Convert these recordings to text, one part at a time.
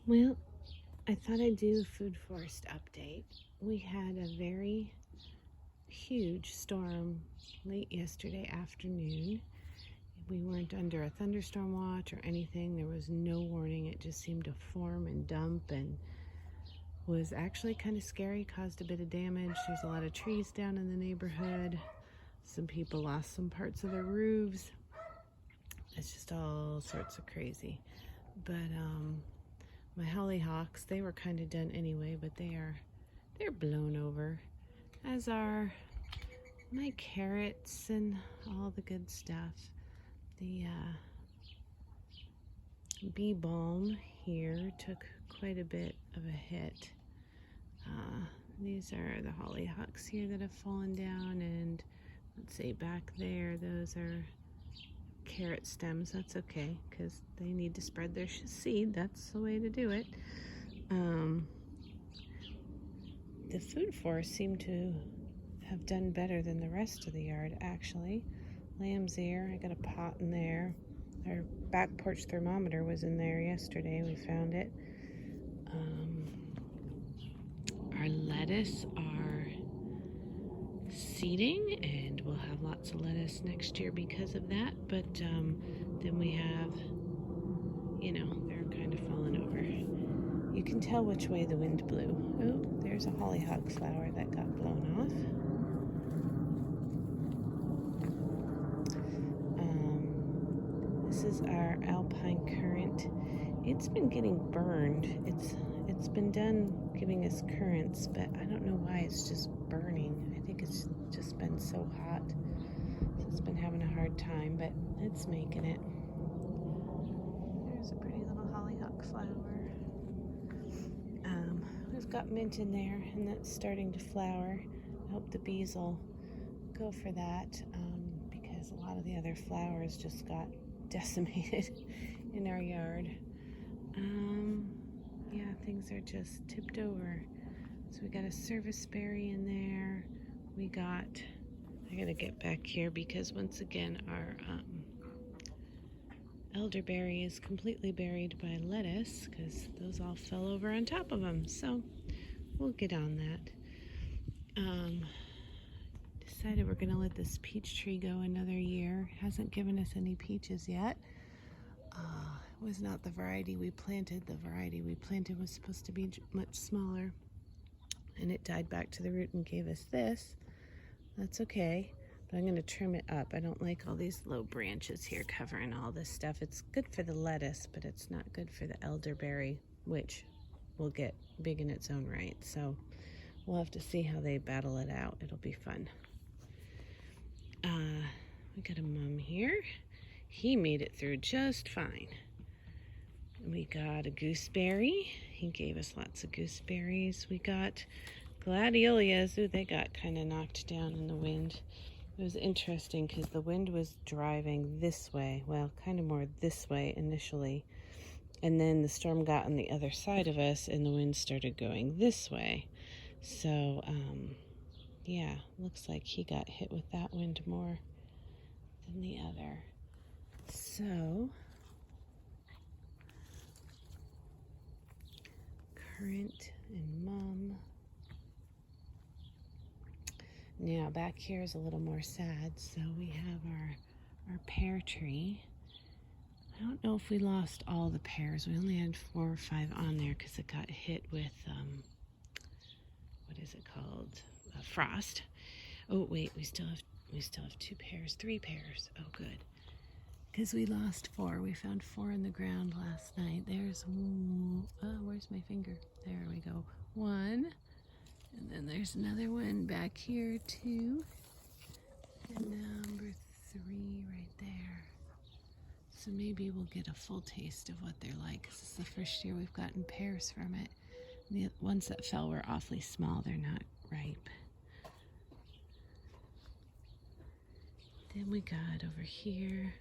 Well, I thought I'd do a food forest update. We had a very huge storm late yesterday afternoon. We weren't under a thunderstorm watch or anything. There was no warning. It just seemed to form and dump and was actually kind of scary, caused a bit of damage. There's a lot of trees down in the neighborhood. Some people lost some parts of their roofs. It's just all sorts of crazy. But my hollyhocks, they were kind of done anyway, but they're blown over, as are my carrots and all the good stuff. The bee balm here took quite a bit of a hit. These are the hollyhocks here that have fallen down, and let's see, back there, those are carrot stems. That's okay, because they need to spread their seed. That's the way to do it. The food forest seemed to have done better than the rest of the yard, actually. Lamb's ear, I got a pot in there. Our back porch thermometer was in there yesterday. We found it. Our lettuce are seeding, and we'll have lots of lettuce next year because of that. But then we have, they're kind of falling over. You can tell which way the wind blew. Oh, there's a hollyhock flower that got blown off. This is our alpine currant. It's been getting burned. It's been done giving us currants, but I don't know why it's just burning. I think it's just been so hot. So it's been having a hard time, but it's making it. There's a pretty little hollyhock flower. We've got mint in there, and that's starting to flower. I hope the bees will go for that, because a lot of the other flowers just got decimated in our yard. Yeah, things are just tipped over. So we got a serviceberry in there. I gotta get back here because once again our elderberry is completely buried by lettuce because those all fell over on top of them. So we'll get on that. Decided we're gonna let this peach tree go another year. Hasn't given us any peaches yet. It was not the variety we planted. The variety we planted was supposed to be much smaller, and it died back to the root and gave us this. That's okay, but I'm going to trim it up. I don't like all these low branches here covering all this stuff. It's good for the lettuce, but it's not good for the elderberry, which will get big in its own right. So we'll have to see how they battle it out. It'll be fun. We got a mum here. He made it through just fine. We got a gooseberry. He gave us lots of gooseberries. We got gladiolus. Ooh, they got kind of knocked down in the wind. It was interesting because the wind was driving this way. Well, kind of more this way initially. And then the storm got on the other side of us and the wind started going this way. So, yeah, looks like he got hit with that wind more than the other. So, currant and mum. Now back here is a little more sad. So we have our pear tree. I don't know if we lost all the pears. We only had 4 or 5 on there because it got hit with what is it called? Frost. Oh wait, we still have 2 pears, 3 pears. Oh good. Because we lost 4. We found 4 in the ground last night. There's, where's my finger? There we go. 1. And then there's another one back here too. And number 3 right there. So maybe we'll get a full taste of what they're like. Because it's the first year we've gotten pears from it. The ones that fell were awfully small. They're not ripe. Then we got over here.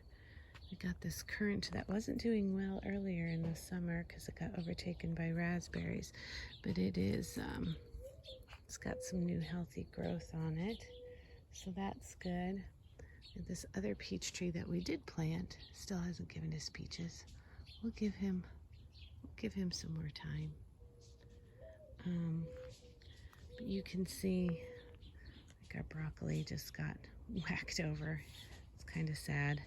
We got this currant that wasn't doing well earlier in the summer because it got overtaken by raspberries. But it is, it's got some new healthy growth on it. So that's good. And this other peach tree that we did plant still hasn't given us peaches. We'll give him We'll give him some more time. But you can see, like, our broccoli just got whacked over. It's kind of sad.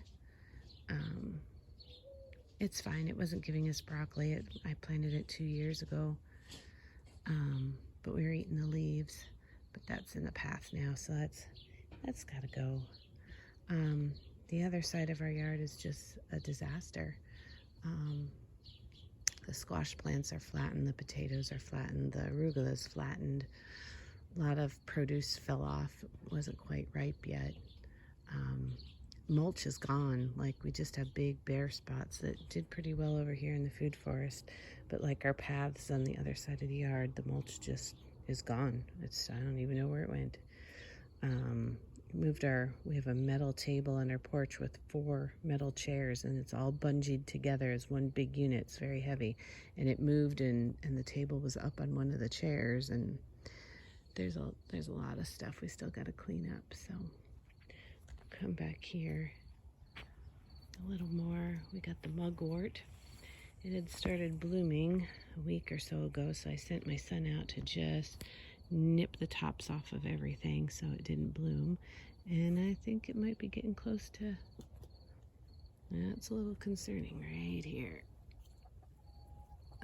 It's fine. It wasn't giving us broccoli. I planted it 2 years ago. But we were eating the leaves. But that's in the path now, so that's got to go. The other side of our yard is just a disaster. The squash plants are flattened, the potatoes are flattened, the arugula is flattened. A lot of produce fell off. It wasn't quite ripe yet. Mulch is gone. Like, we just have big bare spots that did pretty well over here in the food forest. But like our paths on the other side of the yard, the mulch just is gone. I don't even know where it went. We have a metal table on our porch with 4 metal chairs, and it's all bungeed together as one big unit. It's very heavy, and it moved, and the table was up on one of the chairs, and there's a lot of stuff we still got to clean up. So come back here a little more. We got the mugwort. It had started blooming a week or so ago, so I sent my son out to just nip the tops off of everything so it didn't bloom. And I think it might be getting close to, that's a little concerning right here.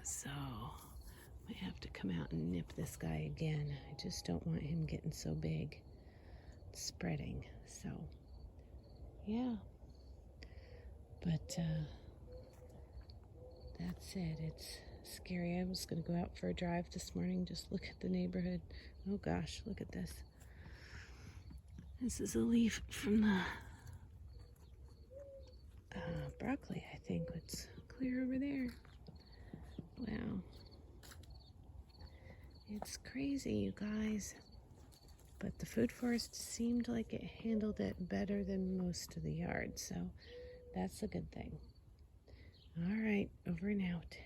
So I have to come out and nip this guy again. I just don't want him getting so big, spreading. So yeah, but that's it. It's scary. I was going to go out for a drive this morning, just look at the neighborhood. Oh gosh, look at this. This is a leaf from the broccoli, I think. It's clear over there. Wow. It's crazy, you guys. But the food forest seemed like it handled it better than most of the yard, so that's a good thing. All right, over and out.